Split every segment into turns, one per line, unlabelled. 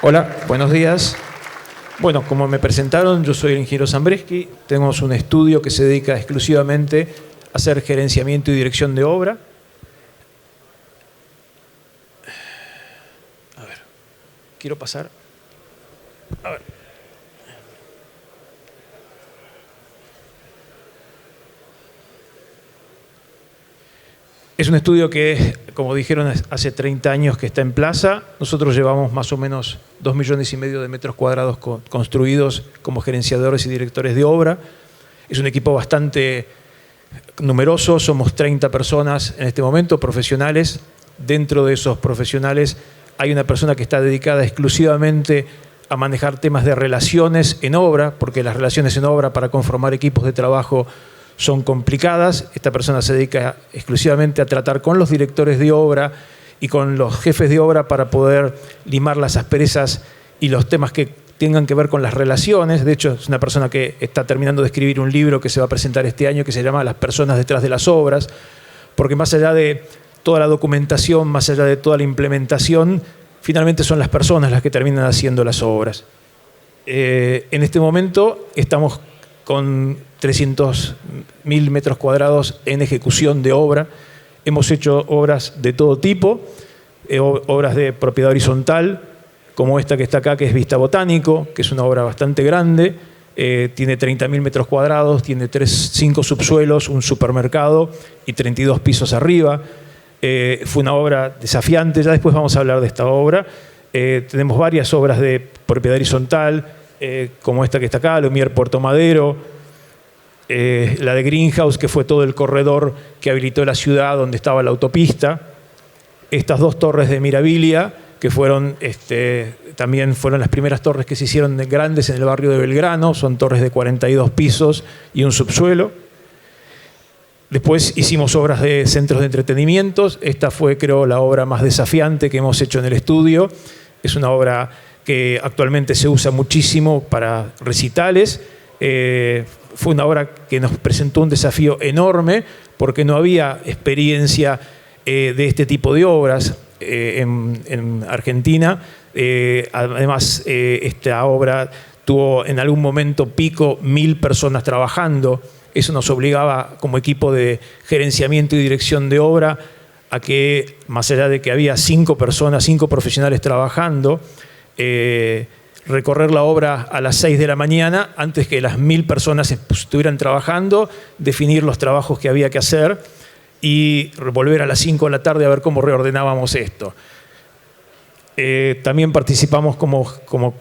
Hola, buenos días. Bueno, como me presentaron, yo soy el ingeniero Zambreski. Tenemos un estudio que se dedica exclusivamente a hacer gerenciamiento y dirección de obra. A ver, quiero pasar. A ver. Es un estudio que, como dijeron, hace 30 años que está en plaza. Nosotros llevamos más o menos 2,5 millones de metros cuadrados construidos como gerenciadores y directores de obra. Es un equipo bastante numeroso, somos 30 personas en este momento, profesionales. Dentro de esos profesionales hay una persona que está dedicada exclusivamente a manejar temas de relaciones en obra, porque las relaciones en obra para conformar equipos de trabajo son complicadas. Esta persona se dedica exclusivamente a tratar con los directores de obra y con los jefes de obra para poder limar las asperezas y los temas que tengan que ver con las relaciones. De hecho, es una persona que está terminando de escribir un libro que se va a presentar este año que se llama Las personas detrás de las obras, porque más allá de toda la documentación, más allá de toda la implementación, finalmente son las personas las que terminan haciendo las obras. En este momento estamos con 300.000 metros cuadrados en ejecución de obra. Hemos hecho obras de todo tipo, obras de propiedad horizontal, como esta que está acá, que es Vista Botánico, que es una obra bastante grande, tiene 30.000 metros cuadrados, tiene 5 subsuelos, un supermercado y 32 pisos arriba. Fue una obra desafiante, ya después vamos a hablar de esta obra. Tenemos varias obras de propiedad horizontal, como esta que está acá, Lumière Puerto Madero, la de Greenhouse, que fue todo el corredor que habilitó la ciudad donde estaba la autopista. Estas 2 torres de Mirabilia, que fueron, también fueron las primeras torres que se hicieron grandes en el barrio de Belgrano, son torres de 42 pisos y un subsuelo. Después hicimos obras de centros de entretenimientos. Esta fue, creo, la obra más desafiante que hemos hecho en el estudio. Es una obra que actualmente se usa muchísimo para recitales. Fue una obra que nos presentó un desafío enorme porque no había experiencia de este tipo de obras en Argentina. Además, esta obra tuvo en algún momento pico 1.000 personas trabajando. Eso nos obligaba como equipo de gerenciamiento y dirección de obra a que, más allá de que había 5 personas, 5 profesionales trabajando, recorrer la obra a las 6 de la mañana antes que las 1.000 personas estuvieran trabajando, definir los trabajos que había que hacer y volver a las 5 de la tarde a ver cómo reordenábamos esto. También participamos como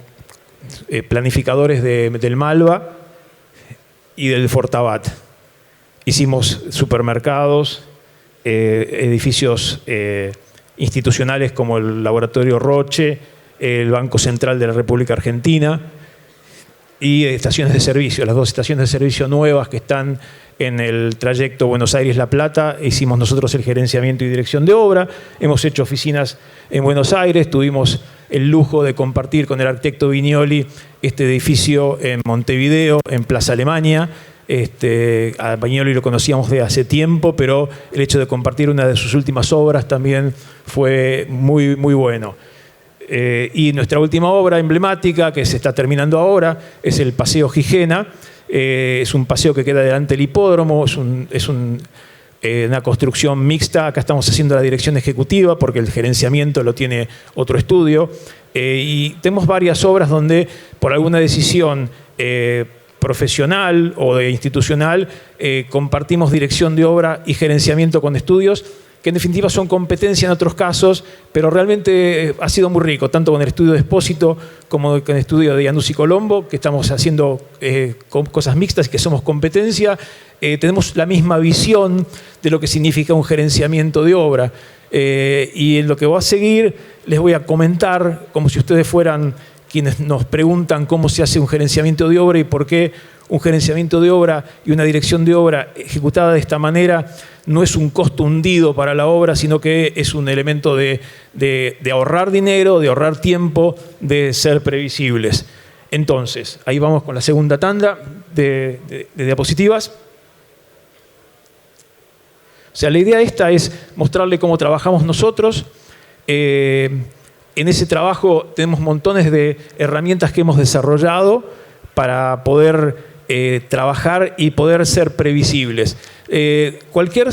planificadores del Malva y del Fortabat. Hicimos supermercados, edificios institucionales como el Laboratorio Roche, el Banco Central de la República Argentina y estaciones de servicio. Las 2 estaciones de servicio nuevas que están en el trayecto Buenos Aires-La Plata, hicimos nosotros el gerenciamiento y dirección de obra. Hemos hecho oficinas en Buenos Aires, tuvimos el lujo de compartir con el arquitecto Viñoli este edificio en Montevideo, en Plaza Alemania. A Viñoli lo conocíamos de hace tiempo, pero el hecho de compartir una de sus últimas obras también fue muy, muy bueno. Y nuestra última obra emblemática, que se está terminando ahora, es el Paseo Gigena. Es un paseo que queda delante del hipódromo, es una construcción mixta. Acá estamos haciendo la dirección ejecutiva porque el gerenciamiento lo tiene otro estudio. Y tenemos varias obras donde por alguna decisión profesional o institucional compartimos dirección de obra y gerenciamiento con estudios, que en definitiva son competencia en otros casos, pero realmente ha sido muy rico, tanto con el estudio de Espósito como con el estudio de Iannuzzi Colombo, que estamos haciendo cosas mixtas y que somos competencia. Tenemos la misma visión de lo que significa un gerenciamiento de obra. Y en lo que va a seguir les voy a comentar, como si ustedes fueran quienes nos preguntan cómo se hace un gerenciamiento de obra y por qué un gerenciamiento de obra y una dirección de obra ejecutada de esta manera no es un costo hundido para la obra, sino que es un elemento de ahorrar dinero, de ahorrar tiempo, de ser previsibles. Entonces, ahí vamos con la segunda tanda de diapositivas. O sea, la idea esta es mostrarle cómo trabajamos nosotros. En ese trabajo tenemos montones de herramientas que hemos desarrollado para poder trabajar y poder ser previsibles. Cualquier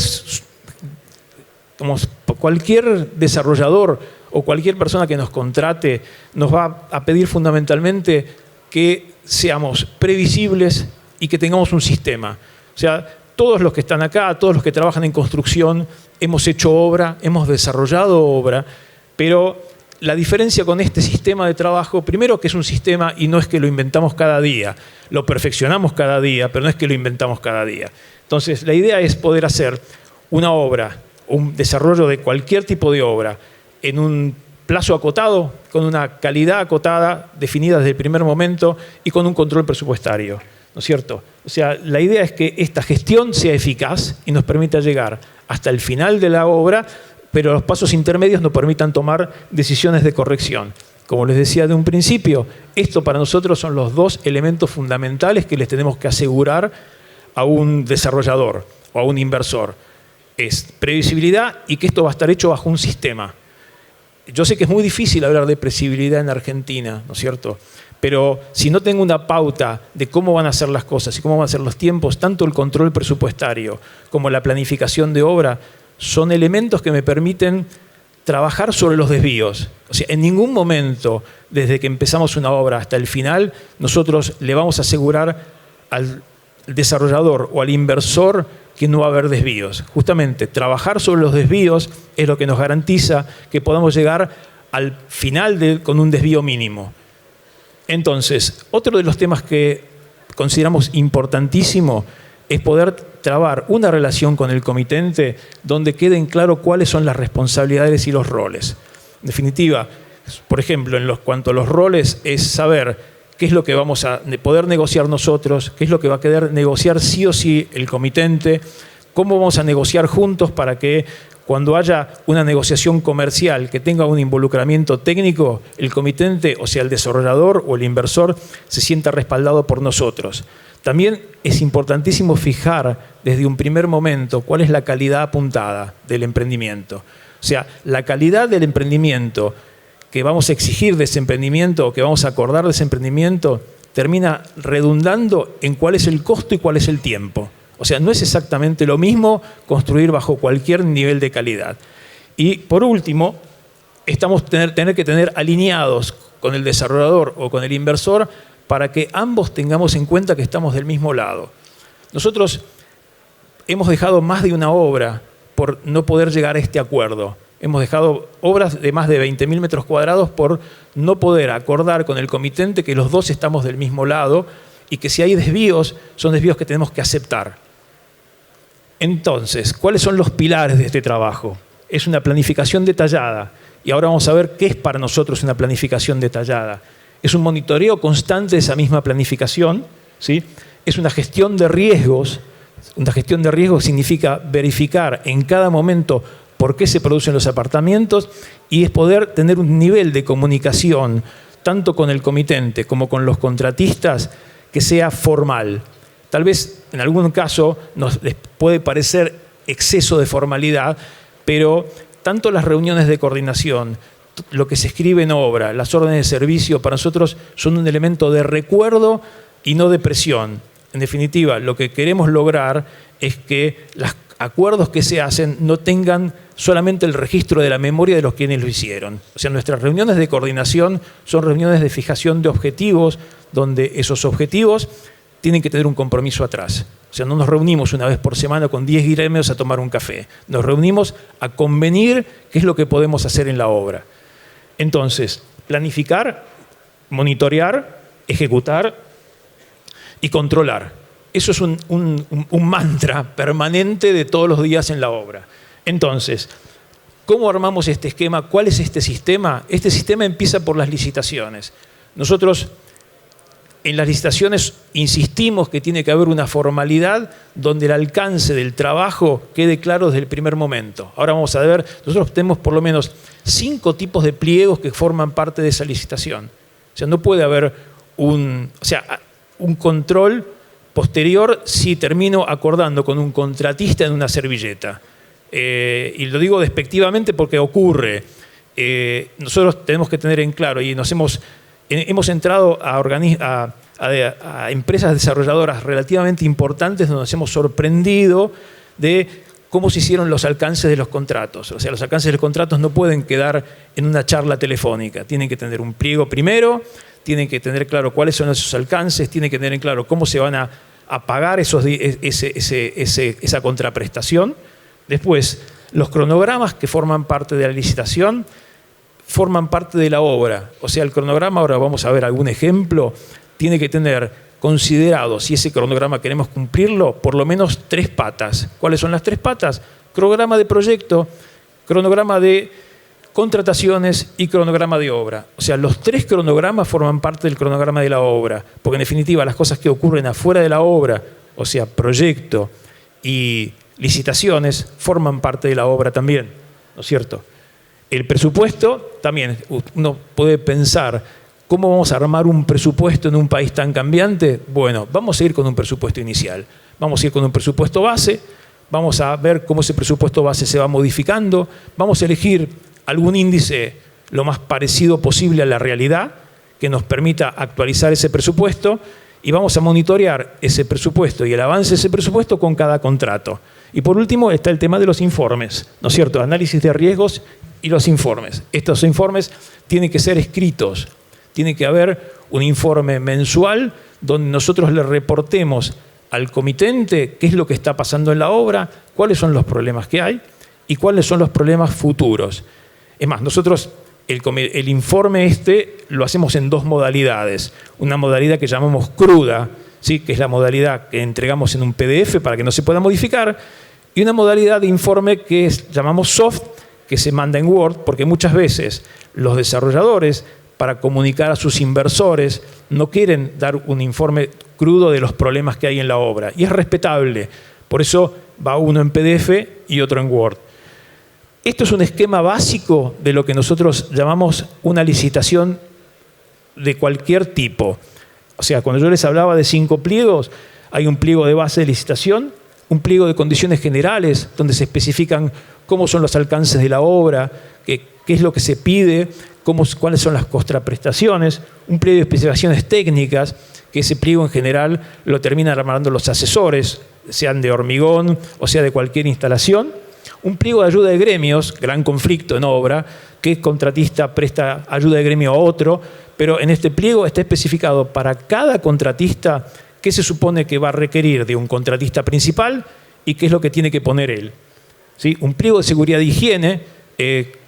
desarrollador o cualquier persona que nos contrate nos va a pedir fundamentalmente que seamos previsibles y que tengamos un sistema. O sea, todos los que están acá, todos los que trabajan en construcción, hemos hecho obra, hemos desarrollado obra, pero la diferencia con este sistema de trabajo, primero que es un sistema y no es que lo inventamos cada día, lo perfeccionamos cada día, pero no es que lo inventamos cada día. Entonces, la idea es poder hacer una obra, un desarrollo de cualquier tipo de obra, en un plazo acotado, con una calidad acotada, definida desde el primer momento y con un control presupuestario, ¿no es cierto? O sea, la idea es que esta gestión sea eficaz y nos permita llegar hasta el final de la obra, pero los pasos intermedios nos permitan tomar decisiones de corrección. Como les decía de un principio, esto para nosotros son los dos elementos fundamentales que les tenemos que asegurar a un desarrollador o a un inversor. Es previsibilidad y que esto va a estar hecho bajo un sistema. Yo sé que es muy difícil hablar de previsibilidad en Argentina, ¿no es cierto? Pero si no tengo una pauta de cómo van a ser las cosas y cómo van a ser los tiempos, tanto el control presupuestario como la planificación de obra son elementos que me permiten trabajar sobre los desvíos. O sea, en ningún momento, desde que empezamos una obra hasta el final, nosotros le vamos a asegurar al desarrollador o al inversor que no va a haber desvíos. Justamente, trabajar sobre los desvíos es lo que nos garantiza que podamos llegar al final con un desvío mínimo. Entonces, otro de los temas que consideramos importantísimo es poder trabar una relación con el comitente donde queden claro cuáles son las responsabilidades y los roles. En definitiva, por ejemplo, en cuanto a los roles, es saber qué es lo que vamos a poder negociar nosotros, qué es lo que va a querer negociar sí o sí el comitente, cómo vamos a negociar juntos para que cuando haya una negociación comercial que tenga un involucramiento técnico, el comitente, o sea, el desarrollador o el inversor, se sienta respaldado por nosotros. También es importantísimo fijar desde un primer momento cuál es la calidad apuntada del emprendimiento. O sea, la calidad del emprendimiento que vamos a exigir de ese emprendimiento o que vamos a acordar de ese emprendimiento termina redundando en cuál es el costo y cuál es el tiempo. O sea, no es exactamente lo mismo construir bajo cualquier nivel de calidad. Y por último, tener que tener alineados con el desarrollador o con el inversor para que ambos tengamos en cuenta que estamos del mismo lado. Nosotros hemos dejado más de una obra por no poder llegar a este acuerdo. Hemos dejado obras de más de 20.000 metros cuadrados por no poder acordar con el comitente que los dos estamos del mismo lado y que si hay desvíos, son desvíos que tenemos que aceptar. Entonces, ¿cuáles son los pilares de este trabajo? Es una planificación detallada. Y ahora vamos a ver qué es para nosotros una planificación detallada. Es un monitoreo constante de esa misma planificación, ¿sí? Es una gestión de riesgos. Una gestión de riesgos significa verificar en cada momento por qué se producen los apartamentos y es poder tener un nivel de comunicación tanto con el comitente como con los contratistas que sea formal. Tal vez en algún caso les puede parecer exceso de formalidad, pero tanto las reuniones de coordinación, lo que se escribe en obra, las órdenes de servicio, para nosotros son un elemento de recuerdo y no de presión. En definitiva, lo que queremos lograr es que los acuerdos que se hacen no tengan solamente el registro de la memoria de los quienes lo hicieron. O sea, nuestras reuniones de coordinación son reuniones de fijación de objetivos, donde esos objetivos tienen que tener un compromiso atrás. O sea, no nos reunimos una vez por semana con 10 gremios a tomar un café. Nos reunimos a convenir qué es lo que podemos hacer en la obra. Entonces, planificar, monitorear, ejecutar y controlar. Eso es un mantra permanente de todos los días en la obra. Entonces, ¿cómo armamos este esquema? ¿Cuál es este sistema? Este sistema empieza por las licitaciones. Nosotros en las licitaciones insistimos que tiene que haber una formalidad donde el alcance del trabajo quede claro desde el primer momento. Ahora vamos a ver, nosotros tenemos por lo menos 5 tipos de pliegos que forman parte de esa licitación. O sea, no puede haber un control posterior si termino acordando con un contratista en una servilleta. Y lo digo despectivamente porque ocurre. nosotros tenemos que tener en claro, y hemos entrado a empresas desarrolladoras relativamente importantes donde nos hemos sorprendido de cómo se hicieron los alcances de los contratos. O sea, los alcances de los contratos no pueden quedar en una charla telefónica. Tienen que tener un pliego primero, tienen que tener claro cuáles son esos alcances, tienen que tener en claro cómo se van a pagar esa contraprestación. Después, los cronogramas que forman parte de la licitación forman parte de la obra. O sea, el cronograma, ahora vamos a ver algún ejemplo, tiene que tener considerado, si ese cronograma queremos cumplirlo, por lo menos 3 patas. ¿Cuáles son las 3 patas? Cronograma de proyecto, cronograma de contrataciones y cronograma de obra. O sea, los 3 cronogramas forman parte del cronograma de la obra, porque en definitiva las cosas que ocurren afuera de la obra, o sea, proyecto y licitaciones, forman parte de la obra también, ¿no es cierto? El presupuesto también, uno puede pensar, ¿cómo vamos a armar un presupuesto en un país tan cambiante? Bueno, vamos a ir con un presupuesto inicial. Vamos a ir con un presupuesto base, vamos a ver cómo ese presupuesto base se va modificando, vamos a elegir algún índice lo más parecido posible a la realidad que nos permita actualizar ese presupuesto y vamos a monitorear ese presupuesto y el avance de ese presupuesto con cada contrato. Y por último está el tema de los informes, ¿no es cierto? Análisis de riesgos y los informes. Estos informes tienen que ser escritos. Tiene que haber un informe mensual donde nosotros le reportemos al comitente qué es lo que está pasando en la obra, cuáles son los problemas que hay y cuáles son los problemas futuros. Es más, nosotros el informe lo hacemos en 2 modalidades. Una modalidad que llamamos cruda, ¿sí? Que es la modalidad que entregamos en un PDF para que no se pueda modificar, y una modalidad de informe que llamamos soft, que se manda en Word, porque muchas veces los desarrolladores, para comunicar a sus inversores, no quieren dar un informe crudo de los problemas que hay en la obra. Y es respetable. Por eso va uno en PDF y otro en Word. Esto es un esquema básico de lo que nosotros llamamos una licitación de cualquier tipo. O sea, cuando yo les hablaba de 5 pliegos, hay un pliego de base de licitación, un pliego de condiciones generales, donde se especifican cómo son los alcances de la obra, qué es lo que se pide, cuáles son las contraprestaciones, un pliego de especificaciones técnicas, que ese pliego en general lo terminan armando los asesores, sean de hormigón o sea de cualquier instalación, un pliego de ayuda de gremios, gran conflicto en obra, que el contratista presta ayuda de gremio a otro, pero en este pliego está especificado para cada contratista qué se supone que va a requerir de un contratista principal y qué es lo que tiene que poner él. ¿Sí? Un pliego de seguridad de higiene,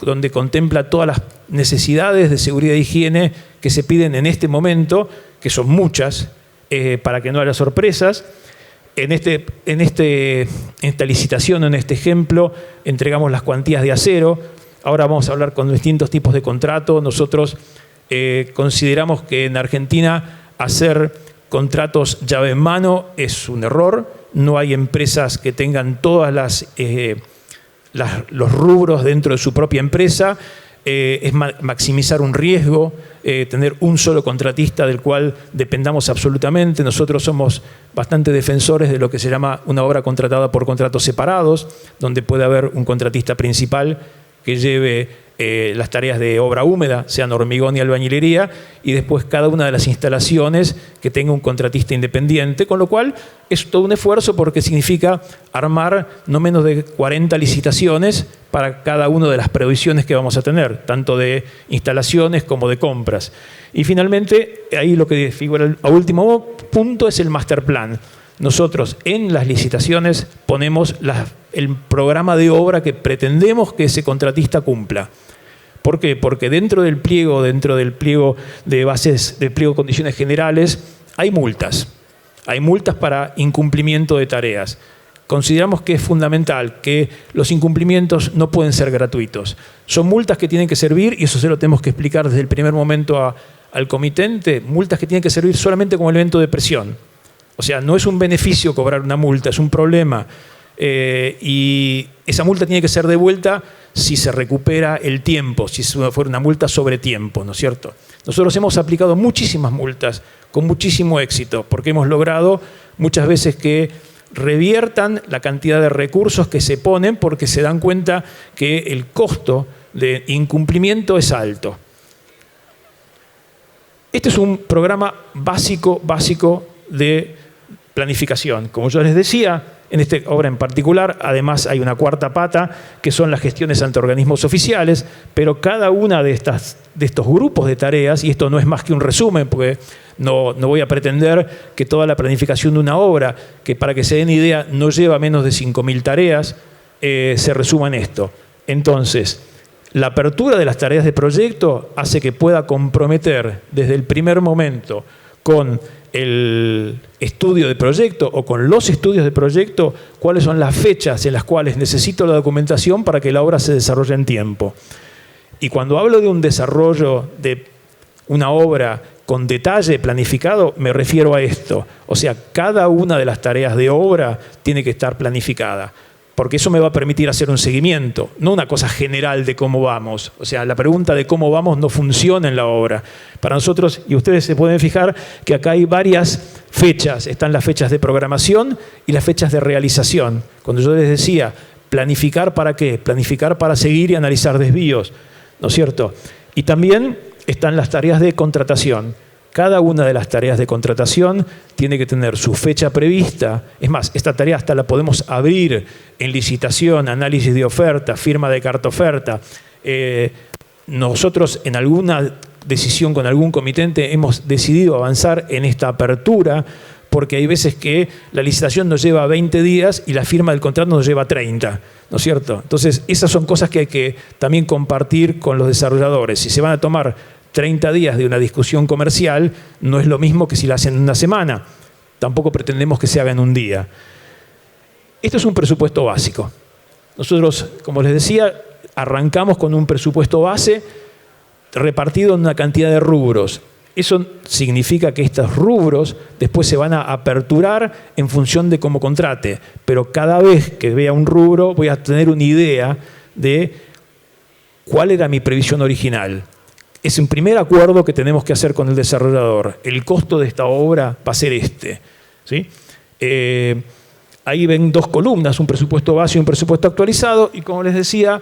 donde contempla todas las necesidades de seguridad e higiene que se piden en este momento, que son muchas, para que no haya sorpresas. En esta licitación, en este ejemplo, entregamos las cuantías de acero. Ahora vamos a hablar con distintos tipos de contrato. Nosotros consideramos que en Argentina hacer contratos llave en mano es un error. No hay empresas que tengan todas los rubros dentro de su propia empresa, es maximizar un riesgo, tener un solo contratista del cual dependamos absolutamente. Nosotros somos bastante defensores de lo que se llama una obra contratada por contratos separados, donde puede haber un contratista principal que lleve las tareas de obra húmeda, sean hormigón y albañilería, y después cada una de las instalaciones que tenga un contratista independiente, con lo cual es todo un esfuerzo porque significa armar no menos de 40 licitaciones para cada una de las previsiones que vamos a tener, tanto de instalaciones como de compras. Y finalmente, ahí lo que figura a último punto es el master plan. Nosotros en las licitaciones ponemos el programa de obra que pretendemos que ese contratista cumpla. ¿Por qué? Porque dentro del pliego de bases, del pliego de condiciones generales, hay multas. Hay multas para incumplimiento de tareas. Consideramos que es fundamental que los incumplimientos no pueden ser gratuitos. Son multas que tienen que servir, y eso se lo tenemos que explicar desde el primer momento al comitente, multas que tienen que servir solamente como elemento de presión. O sea, no es un beneficio cobrar una multa, es un problema. Y esa multa tiene que ser devuelta si se recupera el tiempo, si fuera una multa sobre tiempo, ¿no es cierto? Nosotros hemos aplicado muchísimas multas con muchísimo éxito, porque hemos logrado muchas veces que reviertan la cantidad de recursos que se ponen, porque se dan cuenta que el costo de incumplimiento es alto. Este es un programa básico de planificación. Como yo les decía, en esta obra en particular, además hay una cuarta pata, que son las gestiones ante organismos oficiales, pero cada una de estos grupos de tareas, y esto no es más que un resumen, porque no voy a pretender que toda la planificación de una obra, que para que se den idea no lleva menos de 5.000 tareas, se resuma en esto. Entonces, la apertura de las tareas de proyecto hace que pueda comprometer desde el primer momento con el estudio de proyecto o con los estudios de proyecto cuáles son las fechas en las cuales necesito la documentación para que la obra se desarrolle en tiempo. Y cuando hablo de un desarrollo de una obra con detalle planificado, me refiero a esto. O sea, cada una de las tareas de obra tiene que estar planificada, porque eso me va a permitir hacer un seguimiento, no una cosa general de cómo vamos. O sea, la pregunta de cómo vamos no funciona en la obra. Para nosotros, y ustedes se pueden fijar que acá hay varias fechas. Están las fechas de programación y las fechas de realización. Cuando yo les decía, planificar ¿para qué? Planificar para seguir y analizar desvíos, ¿no es cierto? Y también están las tareas de contratación. Cada una de las tareas de contratación tiene que tener su fecha prevista. Es más, esta tarea hasta la podemos abrir en licitación, análisis de oferta, firma de carta oferta. Nosotros en alguna decisión con algún comitente hemos decidido avanzar en esta apertura porque hay veces que la licitación nos lleva 20 días y la firma del contrato nos lleva 30, ¿no es cierto? Entonces, esas son cosas que hay que también compartir con los desarrolladores. Si se van a tomar 30 días de una discusión comercial, no es lo mismo que si la hacen en una semana. Tampoco pretendemos que se haga en un día. Esto es un presupuesto básico. Nosotros, como les decía, arrancamos con un presupuesto base repartido en una cantidad de rubros. Eso significa que estos rubros después se van a aperturar en función de cómo contrate. Pero cada vez que vea un rubro voy a tener una idea de cuál era mi previsión original. Es un primer acuerdo que tenemos que hacer con el desarrollador. El costo de esta obra va a ser este, ¿sí? Ahí ven dos columnas, un presupuesto base y un presupuesto actualizado. Y como les decía,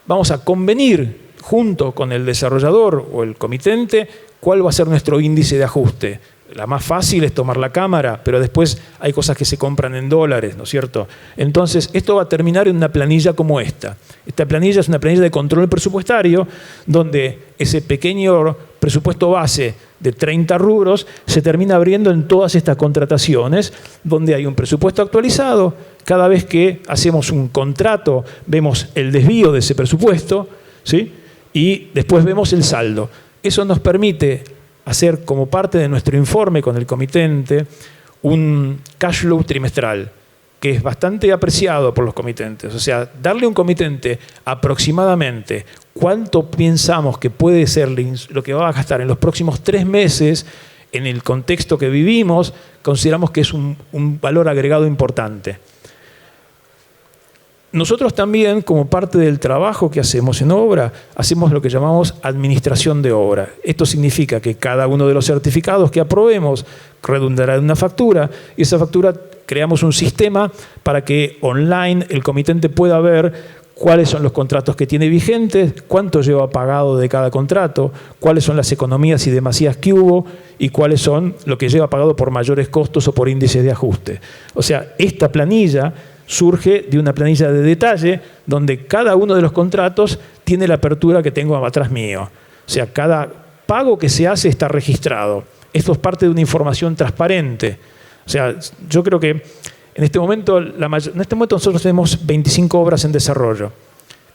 vamos a convenir junto con el desarrollador o el comitente cuál va a ser nuestro índice de ajuste. La más fácil es tomar la cámara, pero después hay cosas que se compran en dólares, ¿no es cierto? Entonces, esto va a terminar en una planilla como esta. Esta planilla es una planilla de control presupuestario, donde ese pequeño presupuesto base de 30 rubros se termina abriendo en todas estas contrataciones, donde hay un presupuesto actualizado. Cada vez que hacemos un contrato, vemos el desvío de ese presupuesto, ¿sí? Y después vemos el saldo. Eso nos permite hacer como parte de nuestro informe con el comitente un cash flow trimestral, que es bastante apreciado por los comitentes. O sea, darle a un comitente aproximadamente cuánto pensamos que puede ser lo que va a gastar en los próximos 3 meses en el contexto que vivimos, consideramos que es un valor agregado importante. Nosotros también, como parte del trabajo que hacemos en obra, hacemos lo que llamamos administración de obra. Esto significa que cada uno de los certificados que aprobemos redundará en una factura, y esa factura creamos un sistema para que online el comitente pueda ver cuáles son los contratos que tiene vigentes, cuánto lleva pagado de cada contrato, cuáles son las economías y demasías que hubo y cuáles son lo que lleva pagado por mayores costos o por índices de ajuste. O sea, esta planilla surge de una planilla de detalle donde cada uno de los contratos tiene la apertura que tengo atrás mío. O sea, cada pago que se hace está registrado. Esto es parte de una información transparente. O sea, yo creo que en este momento nosotros tenemos 25 obras en desarrollo,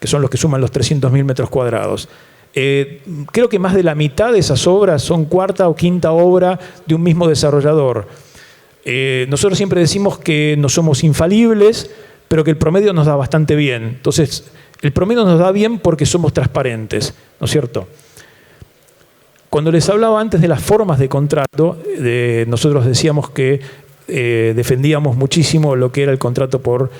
que son los que suman los 300.000 metros cuadrados. Creo que más de la mitad de esas obras son cuarta o quinta obra de un mismo desarrollador. Nosotros siempre decimos que no somos infalibles, pero que el promedio nos da bastante bien. Entonces, el promedio nos da bien porque somos transparentes, ¿no es cierto? Cuando les hablaba antes de las formas de contrato, nosotros decíamos que defendíamos muchísimo lo que era el contrato por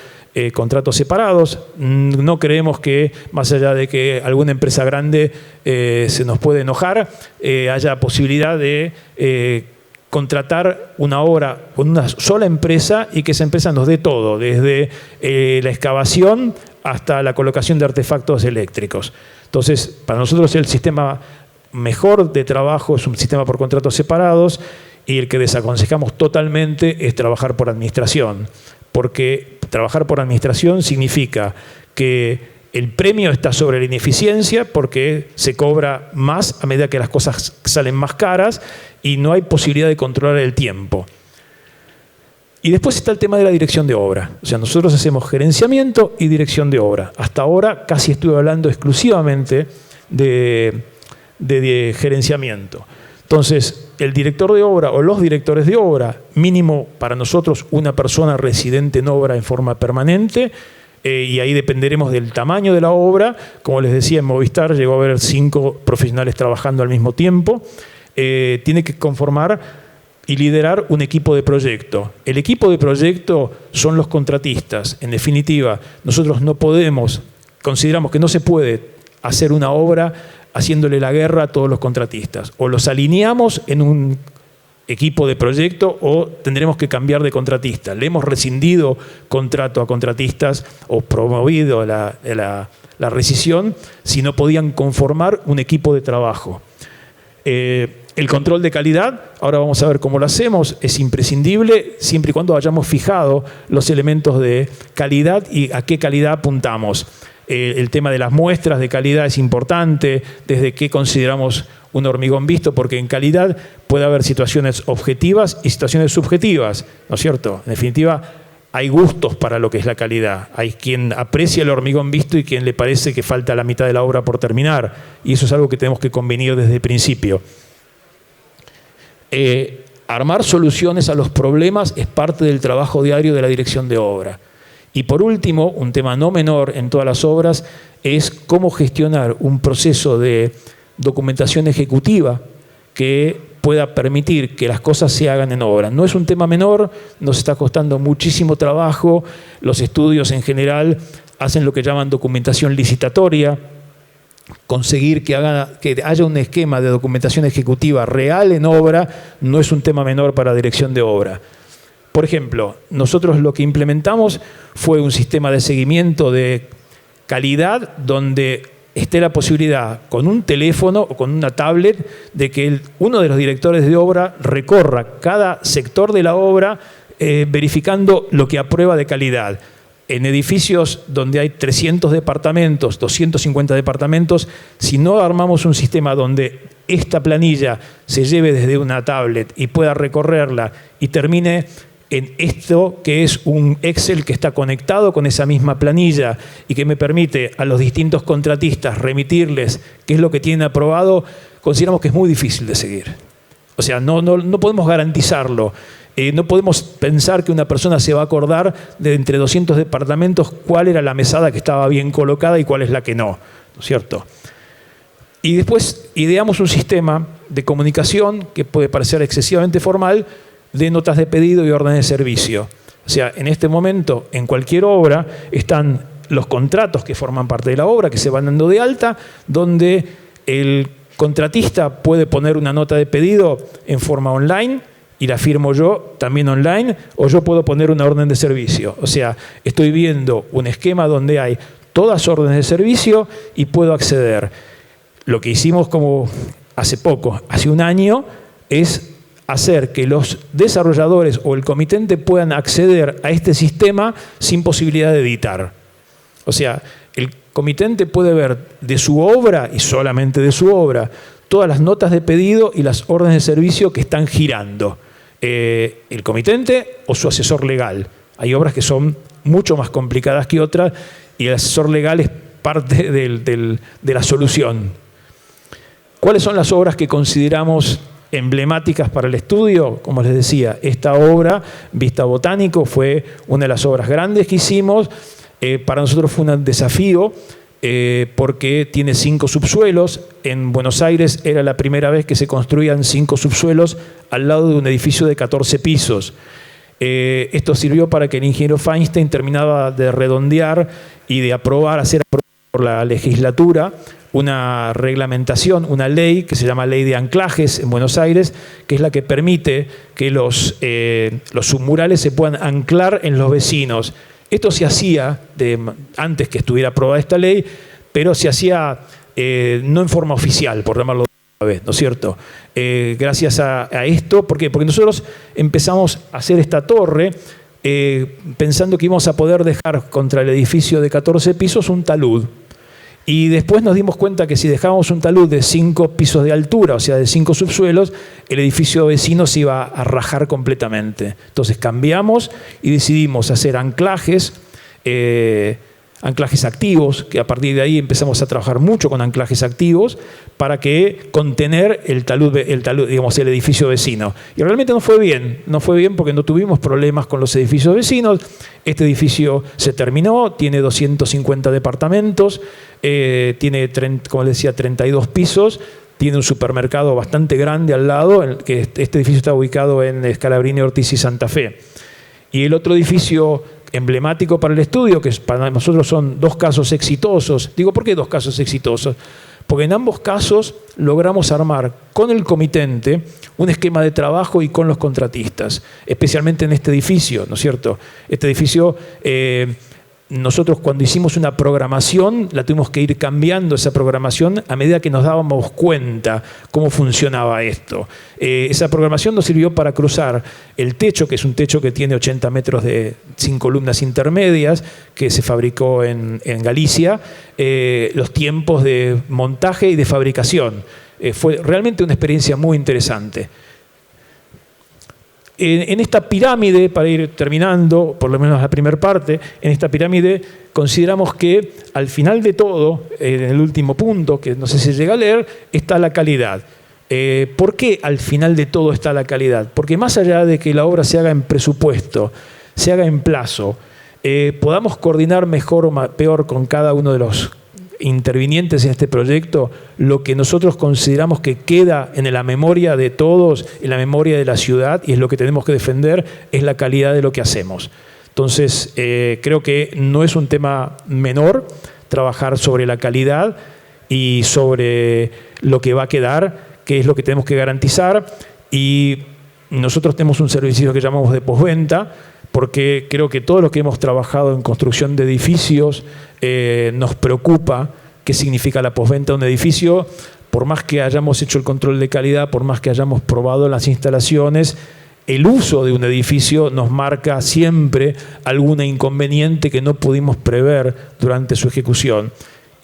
contratos separados. No creemos que, más allá de que alguna empresa grande se nos puede enojar, haya posibilidad de contratar una obra con una sola empresa y que esa empresa nos dé todo, desde la excavación hasta la colocación de artefactos eléctricos. Entonces, para nosotros el sistema mejor de trabajo es un sistema por contratos separados, y el que desaconsejamos totalmente es trabajar por administración, porque trabajar por administración significa que el premio está sobre la ineficiencia, porque se cobra más a medida que las cosas salen más caras y no hay posibilidad de controlar el tiempo. Y después está el tema de la dirección de obra. O sea, nosotros hacemos gerenciamiento y dirección de obra. Hasta ahora casi estuve hablando exclusivamente de gerenciamiento. Entonces, el director de obra o los directores de obra, mínimo para nosotros una persona residente en obra en forma permanente, y ahí dependeremos del tamaño de la obra. Como les decía, en Movistar llegó a haber 5 profesionales trabajando al mismo tiempo. Tiene que conformar y liderar un equipo de proyecto. El equipo de proyecto son los contratistas. En definitiva, nosotros no podemos, consideramos que no se puede hacer una obra haciéndole la guerra a todos los contratistas. O los alineamos en un equipo de proyecto o tendremos que cambiar de contratista. Le hemos rescindido contrato a contratistas o promovido la rescisión si no podían conformar un equipo de trabajo. El control de calidad, ahora vamos a ver cómo lo hacemos, es imprescindible siempre y cuando hayamos fijado los elementos de calidad y a qué calidad apuntamos. El tema de las muestras de calidad es importante, desde qué consideramos un hormigón visto, porque en calidad puede haber situaciones objetivas y situaciones subjetivas, ¿no es cierto? En definitiva, hay gustos para lo que es la calidad. Hay quien aprecia el hormigón visto y quien le parece que falta la mitad de la obra por terminar, y eso es algo que tenemos que convenir desde el principio. Armar soluciones a los problemas es parte del trabajo diario de la dirección de obra. Y por último, un tema no menor en todas las obras es cómo gestionar un proceso de documentación ejecutiva que pueda permitir que las cosas se hagan en obra. No es un tema menor, nos está costando muchísimo trabajo. Los estudios en general hacen lo que llaman documentación licitatoria. Conseguir que haya un esquema de documentación ejecutiva real en obra no es un tema menor para dirección de obra. Por ejemplo, nosotros lo que implementamos fue un sistema de seguimiento de calidad donde esté la posibilidad con un teléfono o con una tablet de que uno de los directores de obra recorra cada sector de la obra verificando lo que aprueba de calidad. En edificios donde hay 300 departamentos, 250 departamentos, si no armamos un sistema donde esta planilla se lleve desde una tablet y pueda recorrerla y termine en esto que es un Excel que está conectado con esa misma planilla y que me permite a los distintos contratistas remitirles qué es lo que tienen aprobado, consideramos que es muy difícil de seguir. O sea, no podemos garantizarlo. No podemos pensar que una persona se va a acordar de entre 200 departamentos cuál era la mesada que estaba bien colocada y cuál es la que no, ¿no es cierto? Y después ideamos un sistema de comunicación que puede parecer excesivamente formal, de notas de pedido y órdenes de servicio. O sea, en este momento, en cualquier obra, están los contratos que forman parte de la obra, que se van dando de alta, donde el contratista puede poner una nota de pedido en forma online y la firmo yo también online, o yo puedo poner una orden de servicio. O sea, estoy viendo un esquema donde hay todas órdenes de servicio y puedo acceder. Lo que hicimos como hace poco, hace un año, es hacer que los desarrolladores o el comitente puedan acceder a este sistema sin posibilidad de editar. O sea, el comitente puede ver de su obra, y solamente de su obra, todas las notas de pedido y las órdenes de servicio que están girando. El comitente o su asesor legal. Hay obras que son mucho más complicadas que otras y el asesor legal es parte de la solución. ¿Cuáles son las obras que consideramos emblemáticas para el estudio? Como les decía, esta obra, Vista Botánico, fue una de las obras grandes que hicimos. Para nosotros fue un desafío porque tiene 5 subsuelos. En Buenos Aires era la primera vez que se construían 5 subsuelos al lado de un edificio de 14 pisos. Esto sirvió para que el ingeniero Feinstein terminaba de redondear y de hacer por la legislatura una reglamentación, una ley que se llama Ley de Anclajes en Buenos Aires, que es la que permite que los submurales se puedan anclar en los vecinos. Esto se hacía antes que estuviera aprobada esta ley, pero se hacía no en forma oficial, por llamarlo de una vez, ¿no es cierto? Gracias a esto, ¿por qué? Porque nosotros empezamos a hacer esta torre pensando que íbamos a poder dejar contra el edificio de 14 pisos un talud. Y después nos dimos cuenta que si dejábamos un talud de 5 pisos de altura, o sea, de 5 subsuelos, el edificio vecino se iba a rajar completamente. Entonces cambiamos y decidimos hacer anclajes activos, que a partir de ahí empezamos a trabajar mucho con anclajes activos para que contener el talud, digamos, el edificio vecino. Y realmente no fue bien porque no tuvimos problemas con los edificios vecinos. Este edificio se terminó, tiene 250 departamentos, tiene, como les decía, 32 pisos, tiene un supermercado bastante grande al lado, que este edificio está ubicado en Scalabrini, Ortiz y Santa Fe. Y el otro edificio emblemático para el estudio, que para nosotros son 2 casos exitosos. Digo, ¿por qué 2 casos exitosos? Porque en ambos casos logramos armar con el comitente un esquema de trabajo y con los contratistas, especialmente en este edificio, ¿no es cierto? Este edificio, nosotros cuando hicimos una programación, la tuvimos que ir cambiando esa programación a medida que nos dábamos cuenta cómo funcionaba esto. Esa programación nos sirvió para cruzar el techo, que es un techo que tiene 80 metros sin columnas intermedias, que se fabricó en Galicia, los tiempos de montaje y de fabricación. Fue realmente una experiencia muy interesante. En esta pirámide, para ir terminando, por lo menos la primera parte, en esta pirámide consideramos que al final de todo, en el último punto, que no sé si llega a leer, está la calidad. ¿Por qué al final de todo está la calidad? Porque más allá de que la obra se haga en presupuesto, se haga en plazo, podamos coordinar mejor o peor con cada uno de los intervinientes en este proyecto, lo que nosotros consideramos que queda en la memoria de todos, en la memoria de la ciudad, y es lo que tenemos que defender, es la calidad de lo que hacemos. Entonces, creo que no es un tema menor trabajar sobre la calidad y sobre lo que va a quedar, que es lo que tenemos que garantizar, y nosotros tenemos un servicio que llamamos de postventa, porque creo que todos los que hemos trabajado en construcción de edificios nos preocupa qué significa la postventa de un edificio. Por más que hayamos hecho el control de calidad, por más que hayamos probado las instalaciones, el uso de un edificio nos marca siempre algún inconveniente que no pudimos prever durante su ejecución.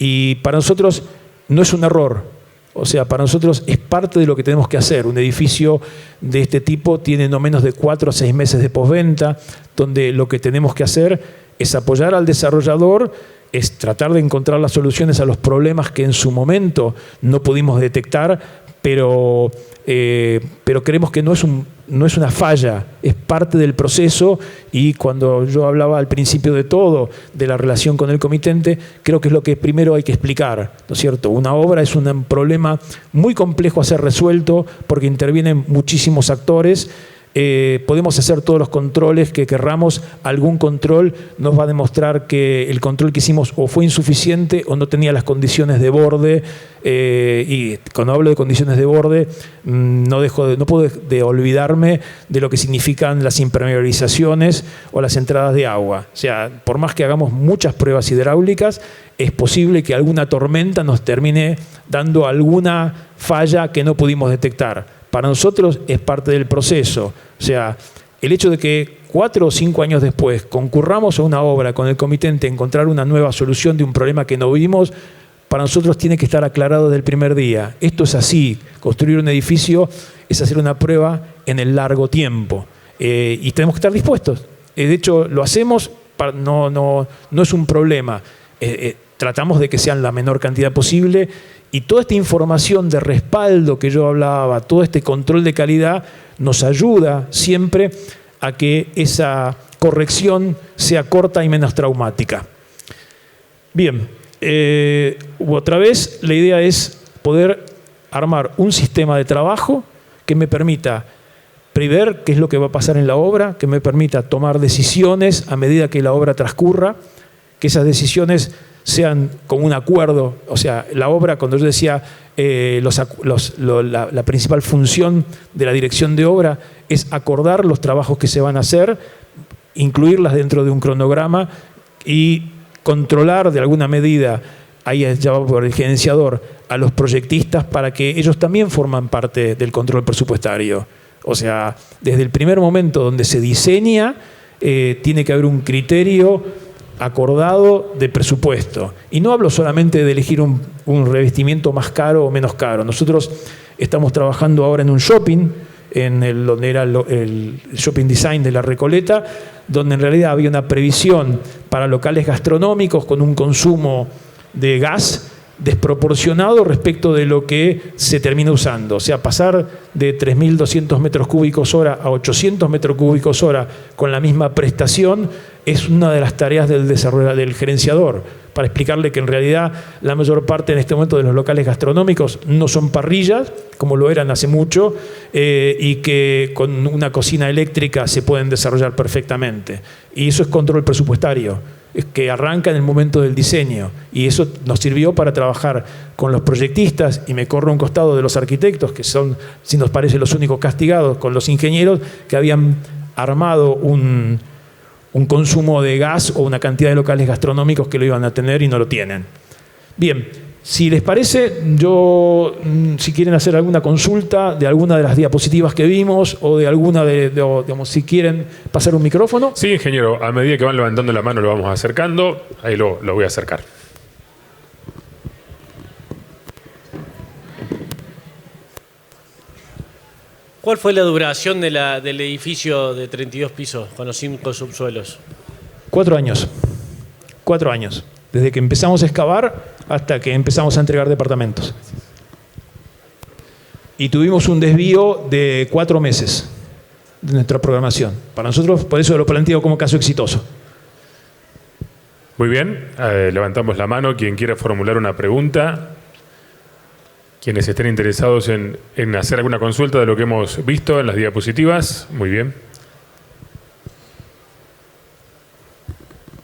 Y para nosotros no es un error. O sea, para nosotros es parte de lo que tenemos que hacer. Un edificio de este tipo tiene no menos de 4 a 6 meses de postventa, donde lo que tenemos que hacer es apoyar al desarrollador, es tratar de encontrar las soluciones a los problemas que en su momento no pudimos detectar, pero creemos que no es una falla, es parte del proceso. Y cuando yo hablaba al principio de todo, de la relación con el comitente, creo que es lo que primero hay que explicar, ¿no es cierto? Una obra es un problema muy complejo a ser resuelto porque intervienen muchísimos actores. Podemos hacer todos los controles que querramos, algún control nos va a demostrar que el control que hicimos o fue insuficiente o no tenía las condiciones de borde, y cuando hablo de condiciones de borde no puedo de olvidarme de lo que significan las impermeabilizaciones o las entradas de agua. O sea, por más que hagamos muchas pruebas hidráulicas, es posible que alguna tormenta nos termine dando alguna falla que no pudimos detectar. Para nosotros es parte del proceso. O sea, el hecho de que 4 o 5 años después concurramos a una obra con el comitente a encontrar una nueva solución de un problema que no vimos, para nosotros tiene que estar aclarado desde el primer día. Esto es así. Construir un edificio es hacer una prueba en el largo tiempo. Y tenemos que estar dispuestos. De hecho, lo hacemos, no es un problema. Tratamos de que sean la menor cantidad posible. Y toda esta información de respaldo que yo hablaba, todo este control de calidad, nos ayuda siempre a que esa corrección sea corta y menos traumática. Bien, otra vez la idea es poder armar un sistema de trabajo que me permita prever qué es lo que va a pasar en la obra, que me permita tomar decisiones a medida que la obra transcurra, que esas decisiones sean con un acuerdo. O sea, la obra, cuando yo decía la principal función de la dirección de obra es acordar los trabajos que se van a hacer, incluirlas dentro de un cronograma y controlar de alguna medida ahí ya va por el gerenciador, a los proyectistas para que ellos también forman parte del control presupuestario. O sea, desde el primer momento donde se diseña, tiene que haber un criterio acordado de presupuesto. Y no hablo solamente de elegir un revestimiento más caro o menos caro. Nosotros estamos trabajando ahora en un shopping, donde era el shopping design de La Recoleta, donde en realidad había una previsión para locales gastronómicos con un consumo de gas desproporcionado respecto de lo que se termina usando. O sea, pasar de 3.200 metros cúbicos hora a 800 metros cúbicos hora con la misma prestación es una de las tareas del desarrollo del gerenciador, para explicarle que en realidad la mayor parte en este momento de los locales gastronómicos no son parrillas, como lo eran hace mucho, y que con una cocina eléctrica se pueden desarrollar perfectamente. Y eso es control presupuestario, es que arranca en el momento del diseño, y eso nos sirvió para trabajar con los proyectistas, y me corro a un costado de los arquitectos, que son, si nos parece, los únicos castigados, con los ingenieros que habían armado un consumo de gas o una cantidad de locales gastronómicos que lo iban a tener y no lo tienen. Bien, si les parece, si quieren hacer alguna consulta de alguna de las diapositivas que vimos o de alguna digamos, si quieren pasar un micrófono.
Sí, ingeniero, a medida que van levantando la mano lo vamos acercando, ahí lo voy a acercar.
¿Cuál fue la duración del edificio de 32 pisos con los 5 subsuelos?
4 años. 4 años. Desde que empezamos a excavar hasta que empezamos a entregar departamentos. Y tuvimos un desvío de 4 meses de nuestra programación. Para nosotros, por eso lo planteo como caso exitoso.
Muy bien, levantamos la mano. Quien quiera formular una pregunta. Quienes estén interesados en hacer alguna consulta de lo que hemos visto en las diapositivas. Muy bien.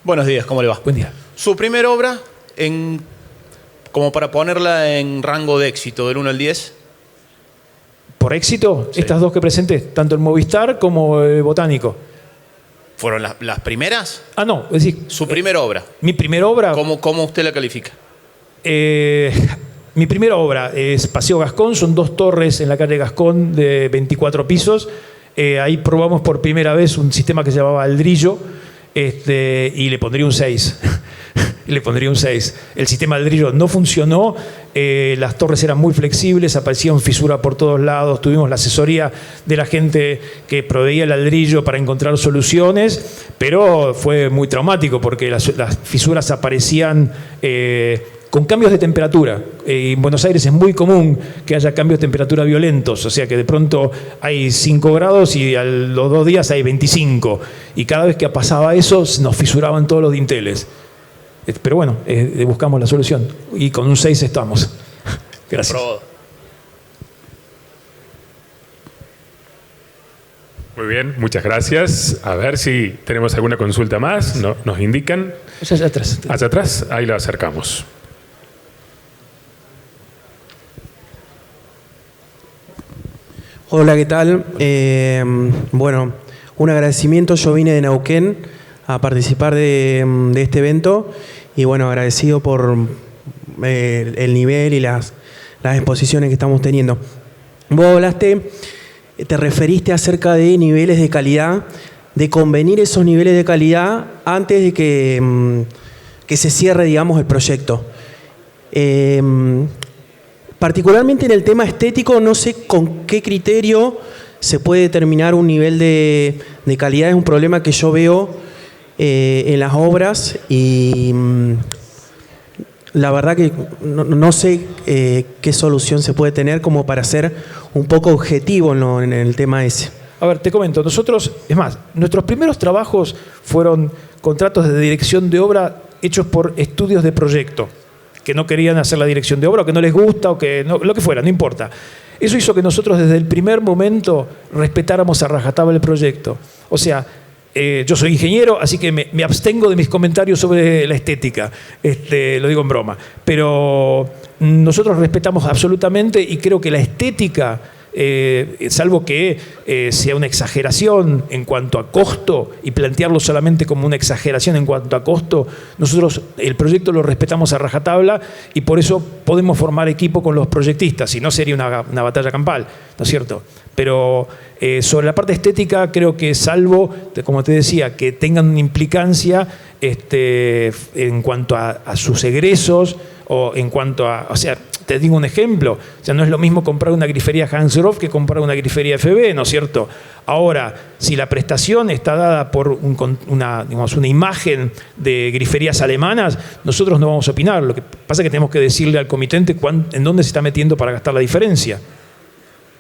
Buenos días, ¿cómo le va?
Buen día.
Su primera obra, como para ponerla en rango de éxito, del 1 al 10.
Por éxito, sí. Estas dos que presenté, tanto el Movistar como el Botánico.
¿Fueron las primeras?
Ah, no, es decir...
Su primera obra.
Mi primera obra...
¿Cómo usted la califica?
Mi primera obra es Paseo Gascón, son 2 torres en la calle Gascón de 24 pisos. Ahí probamos por primera vez un sistema que se llamaba Aldrillo, y le pondría un 6. Le pondría un 6. El sistema Aldrillo no funcionó, las torres eran muy flexibles, aparecían fisuras por todos lados, tuvimos la asesoría de la gente que proveía el ladrillo para encontrar soluciones, pero fue muy traumático porque las fisuras aparecían... con cambios de temperatura. En Buenos Aires es muy común que haya cambios de temperatura violentos, o sea que de pronto hay 5 grados y a los 2 días hay 25. Y cada vez que pasaba eso, nos fisuraban todos los dinteles. Pero bueno, buscamos la solución. Y con un 6 estamos. Gracias.
Aprobado.
Muy bien, muchas gracias. A ver si tenemos alguna consulta más. Nos indican.
Hacia atrás.
Hacia atrás, ahí la acercamos.
Hola, ¿qué tal? Bueno, un agradecimiento. Yo vine de Neuquén a participar de este evento y bueno, agradecido por el nivel y las exposiciones que estamos teniendo. Vos hablaste, te referiste acerca de niveles de calidad, de convenir esos niveles de calidad antes de que se cierre, digamos, el proyecto. Particularmente en el tema estético, no sé con qué criterio se puede determinar un nivel de calidad. Es un problema que yo veo en las obras y la verdad que no sé qué solución se puede tener como para ser un poco objetivo en el tema ese.
A ver, te comento, nosotros, es más, nuestros primeros trabajos fueron contratos de dirección de obra hechos por estudios de proyecto, que no querían hacer la dirección de obra, o que no les gusta, o que no, lo que fuera, no importa. Eso hizo que nosotros desde el primer momento respetáramos a rajatabla el proyecto. O sea, yo soy ingeniero, así que me abstengo de mis comentarios sobre la estética. Lo digo en broma. Pero nosotros respetamos absolutamente y creo que la estética salvo que sea una exageración en cuanto a costo y plantearlo solamente como una exageración en cuanto a costo, nosotros el proyecto lo respetamos a rajatabla y por eso podemos formar equipo con los proyectistas, si no sería una batalla campal, ¿no es cierto? Pero sobre la parte estética creo que salvo, como te decía, que tengan una implicancia en cuanto a sus egresos o en cuanto a, o sea, te digo un ejemplo, o sea, no es lo mismo comprar una grifería Hansgrohe que comprar una grifería FB, ¿no es cierto? Ahora, si la prestación está dada por una imagen de griferías alemanas, nosotros no vamos a opinar. Lo que pasa es que tenemos que decirle al comitente en dónde se está metiendo para gastar la diferencia.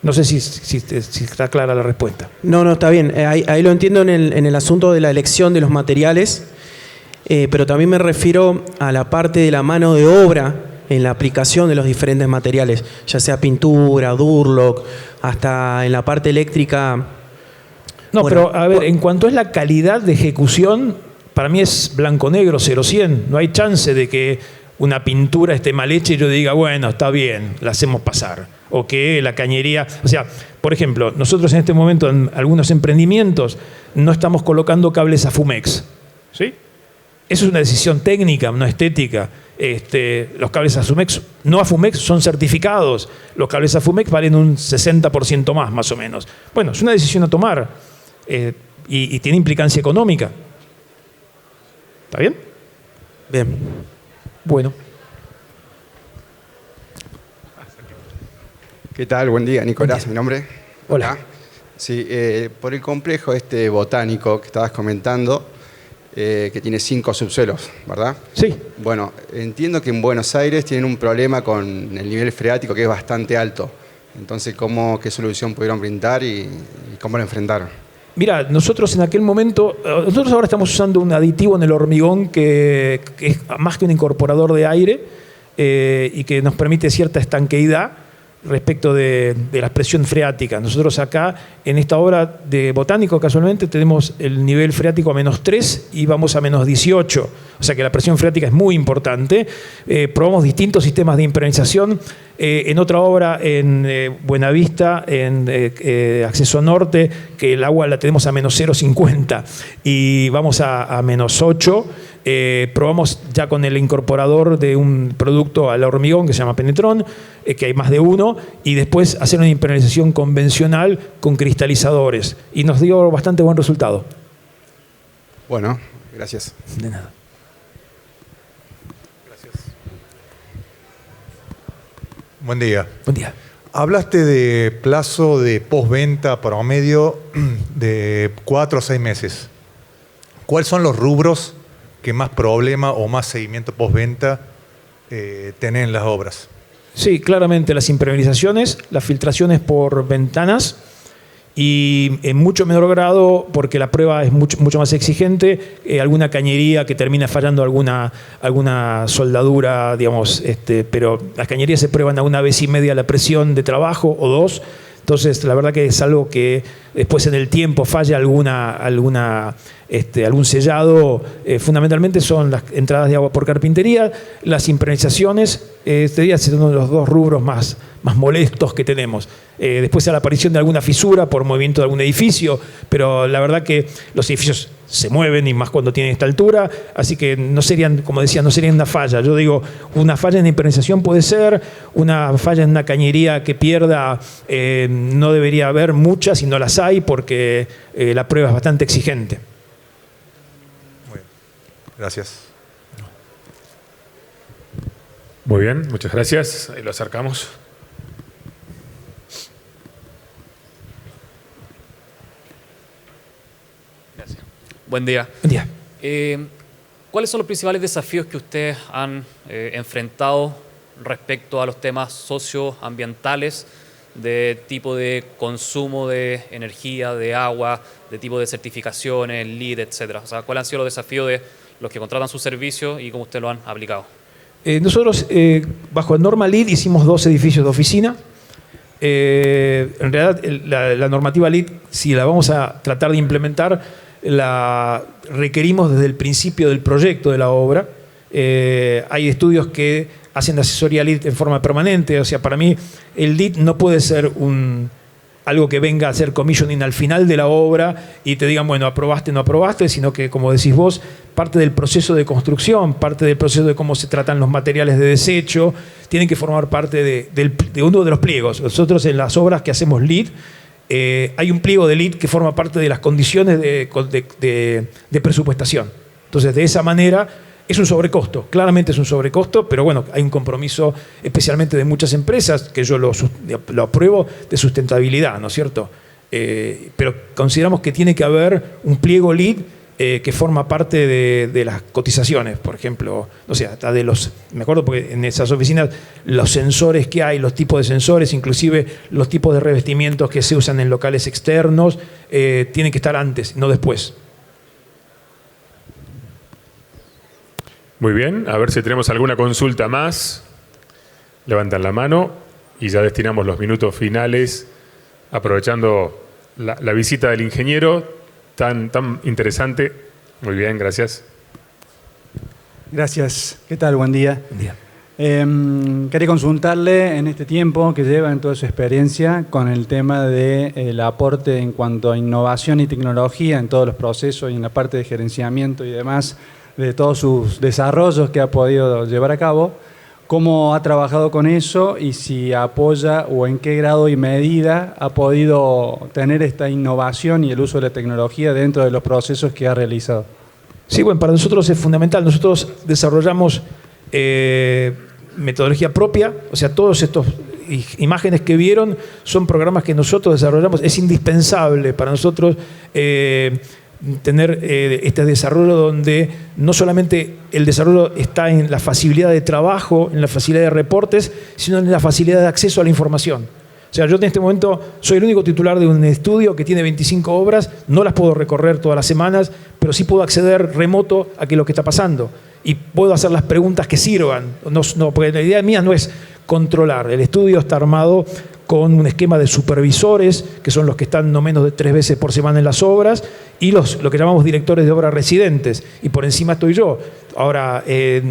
No sé si está clara la respuesta.
No, está bien. Ahí lo entiendo en el asunto de la elección de los materiales, pero también me refiero a la parte de la mano de obra en la aplicación de los diferentes materiales, ya sea pintura, Durlock, hasta en la parte eléctrica.
No, bueno, pero a ver, en cuanto es la calidad de ejecución, para mí es blanco-negro, 0-100. No hay chance de que una pintura esté mal hecha y yo diga, bueno, está bien, la hacemos pasar. O que la cañería... O sea, por ejemplo, nosotros en este momento en algunos emprendimientos no estamos colocando cables a Fumex. ¿Sí? Eso es una decisión técnica, no estética. Los cables a Fumex, no a Fumex, son certificados. Los cables a Fumex valen un 60% más o menos. Bueno, es una decisión a tomar y tiene implicancia económica. ¿Está bien?
Bien.
Bueno.
¿Qué tal? Buen día, Nicolás, mi nombre.
Hola.
Sí, por el complejo botánico que estabas comentando, que tiene 5 subsuelos, ¿verdad?
Sí.
Bueno, entiendo que en Buenos Aires tienen un problema con el nivel freático que es bastante alto. Entonces, ¿qué solución pudieron brindar y cómo lo enfrentaron?
Mira, nosotros en aquel momento, nosotros ahora estamos usando un aditivo en el hormigón que es más que un incorporador de aire y que nos permite cierta estanqueidad respecto de la presión freática. Nosotros acá, en esta obra de botánico, casualmente, tenemos el nivel freático a -3 y vamos a -18. O sea que la presión freática es muy importante. Probamos distintos sistemas de impermeabilización. En otra obra en Buenavista, en Acceso Norte, que el agua la tenemos a -0,50 y vamos a -8. Probamos ya con el incorporador de un producto al hormigón que se llama Penetron, que hay más de uno, y después hacer una impermeabilización convencional con cristalizadores. Y nos dio bastante buen resultado.
Bueno, gracias.
De nada.
Buen día.
Buen día.
Hablaste de plazo de postventa promedio de 4 o 6 meses. ¿Cuáles son los rubros que más problema o más seguimiento postventa tienen en las obras?
Sí, claramente las impermeabilizaciones, las filtraciones por ventanas y en mucho menor grado, porque la prueba es mucho más exigente, alguna cañería que termina fallando alguna soldadura, digamos, pero las cañerías se prueban a 1,5 veces la presión de trabajo o 2. Entonces, la verdad que es algo que después en el tiempo falla algún sellado. Fundamentalmente son las entradas de agua por carpintería, las impermeabilizaciones. Es uno de los 2 rubros más molestos que tenemos. Después a la aparición de alguna fisura por movimiento de algún edificio, pero la verdad que los edificios se mueven y más cuando tienen esta altura, así que no serían, como decía, no serían una falla. Yo digo, una falla en la impermeabilización puede ser, una falla en una cañería que pierda, no debería haber muchas y no las hay porque la prueba es bastante exigente.
Muy bien. Gracias.
Muy bien, muchas gracias. Ahí lo acercamos.
Gracias. Buen día.
Buen día.
¿Cuáles son los principales desafíos que ustedes han enfrentado respecto a los temas socioambientales de tipo de consumo de energía, de agua, de tipo de certificaciones, LEED, etcétera? O sea, ¿cuáles han sido los desafíos de los que contratan sus servicios y cómo ustedes lo han aplicado?
Nosotros, bajo el norma LEED, hicimos 2 edificios de oficina. En realidad, la normativa LEED, si la vamos a tratar de implementar, la requerimos desde el principio del proyecto de la obra. Hay estudios que hacen asesoría LEED en forma permanente. O sea, para mí, el LEED no puede ser algo que venga a hacer commissioning al final de la obra y te digan, bueno, aprobaste, no aprobaste, sino que, como decís vos, parte del proceso de construcción, parte del proceso de cómo se tratan los materiales de desecho, tienen que formar parte de uno de los pliegos. Nosotros en las obras que hacemos LEED, hay un pliego de LEED que forma parte de las condiciones de presupuestación. Entonces, de esa manera, es un sobrecosto, claramente es un sobrecosto, pero bueno, hay un compromiso especialmente de muchas empresas, que yo lo apruebo, de sustentabilidad, ¿no es cierto? Pero consideramos que tiene que haber un pliego LEED que forma parte de las cotizaciones, por ejemplo, no sé, hasta me acuerdo porque en esas oficinas los sensores que hay, los tipos de sensores, inclusive los tipos de revestimientos que se usan en locales externos, tienen que estar antes, no después.
Muy bien, a ver si tenemos alguna consulta más. Levantan la mano y ya destinamos los minutos finales, aprovechando la visita del ingeniero, tan interesante. Muy bien, gracias.
Gracias. ¿Qué tal? Buen día.
Buen día.
Quería consultarle en este tiempo que lleva en toda su experiencia con el tema del aporte en cuanto a innovación y tecnología en todos los procesos y en la parte de gerenciamiento y demás, de todos sus desarrollos que ha podido llevar a cabo, cómo ha trabajado con eso y si apoya o en qué grado y medida ha podido tener esta innovación y el uso de la tecnología dentro de los procesos que ha realizado.
Sí, bueno, para nosotros es fundamental. Nosotros desarrollamos metodología propia, o sea, todos estos imágenes que vieron son programas que nosotros desarrollamos. Es indispensable para nosotros tener este desarrollo donde no solamente el desarrollo está en la facilidad de trabajo, en la facilidad de reportes, sino en la facilidad de acceso a la información. O sea, yo en este momento soy el único titular de un estudio que tiene 25 obras, no las puedo recorrer todas las semanas, pero sí puedo acceder remoto a lo que está pasando y puedo hacer las preguntas que sirvan. No, porque la idea mía no es controlar. El estudio está armado con un esquema de supervisores, que son los que están no menos de 3 veces por semana en las obras, y lo que llamamos directores de obra residentes, y por encima estoy yo. Ahora,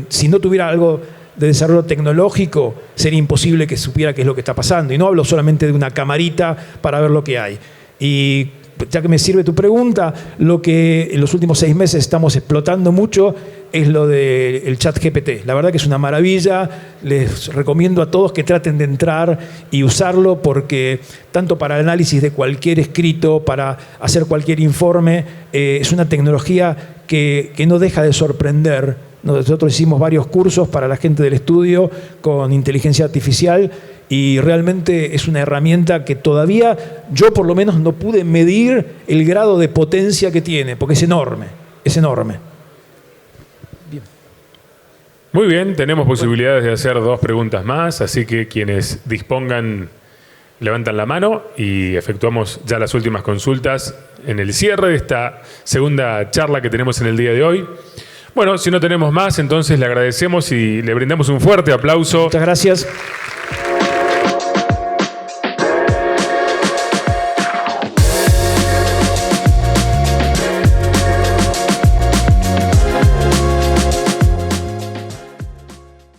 si no tuviera algo de desarrollo tecnológico, sería imposible que supiera qué es lo que está pasando, y no hablo solamente de una camarita para ver lo que hay. Y ya que me sirve tu pregunta, lo que en los últimos 6 meses estamos explotando mucho es lo del chat GPT. La verdad que es una maravilla. Les recomiendo a todos que traten de entrar y usarlo porque tanto para el análisis de cualquier escrito, para hacer cualquier informe, es una tecnología que no deja de sorprender. Nosotros hicimos varios cursos para la gente del estudio con inteligencia artificial y realmente es una herramienta que todavía yo por lo menos no pude medir el grado de potencia que tiene, porque es enorme, es enorme. Bien.
Muy bien, tenemos posibilidades de hacer 2 preguntas más, así que quienes dispongan levantan la mano y efectuamos ya las últimas consultas en el cierre de esta segunda charla que tenemos en el día de hoy. Bueno, si no tenemos más, entonces le agradecemos y le brindamos un fuerte aplauso.
Muchas gracias.